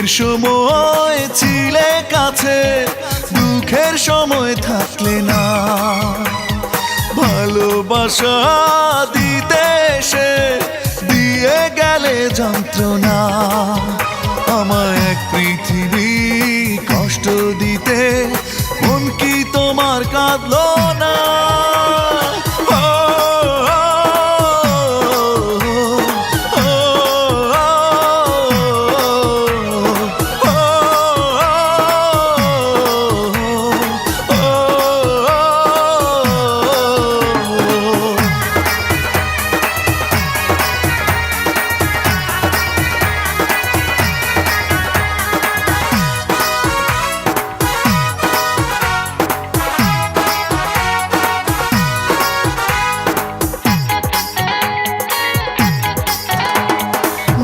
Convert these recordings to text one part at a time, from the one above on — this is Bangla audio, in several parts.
সময় ছিলে কাছে, দুঃখের সময় থাকলে না। ভালোবাসা দিতে এসে দিয়ে গেলে যন্ত্রণা। আমায় এক পৃথিবী কষ্ট দিতে, মন কি তোমার কাঁদলো না?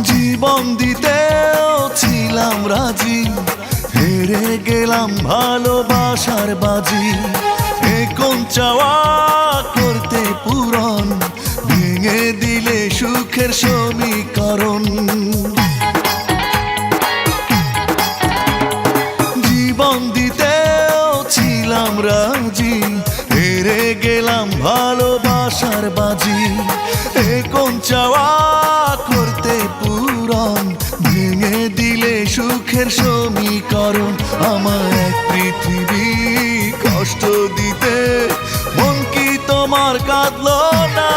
জীবন দিতেও ছিলাম রাজি, হেরে গেলাম ভালোবাসার বাজি। এখন চাওয়া করতে পূরণ, ভেঙে দিলে সুখের সমীকরণ। জীবন দিতেও ছিলাম রাজি, হেরে গেলাম ভালোবাসার বাজি। এখন চাওয়া করতে পূরণ, ভেঙে দিলে সুখের সমীকরণ। আমার এক পৃথিবী কষ্ট দিতে, মন কি তোমার কাঁদলো না?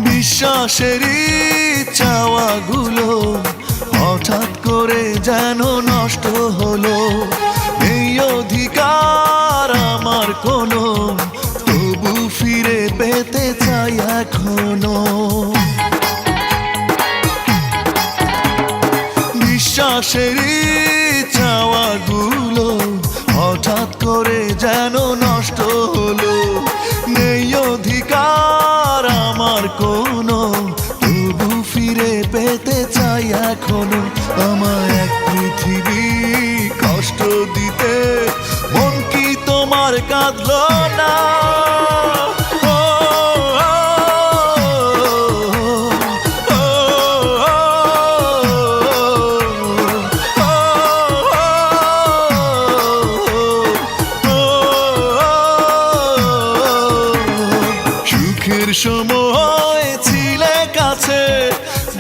বিশ্বাসেরই চাওয়াগুলো হঠাৎ করে যেন নষ্ট হলো। এই অধিকার আমার কোনো, তবু ফিরে পেতে চাই এখনো। বিশ্বাসেরই চাওয়াগুলো হঠাৎ করে যেন নষ্ট হলো। নেই অধিকার আমার কোনো, তবু ফিরে পেতে চাই এখনো। আমার এক পৃথিবী কষ্ট দিতে, মন কি তোমার কাঁদলো না? সুখের সময় ছিলে কাছে,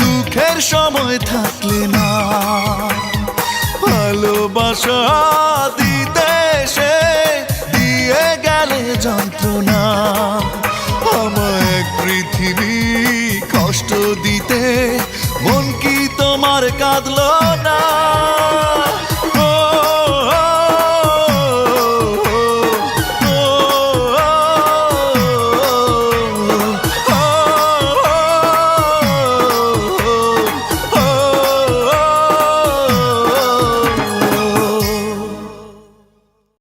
দুঃখের সময় থাকলে না। ভালোবাসা দিতে এসে দিয়ে গেলে যন্ত্রণা। আমায় এক পৃথিবী কষ্ট দিতে, মন কি তোমার কাঁদলো না?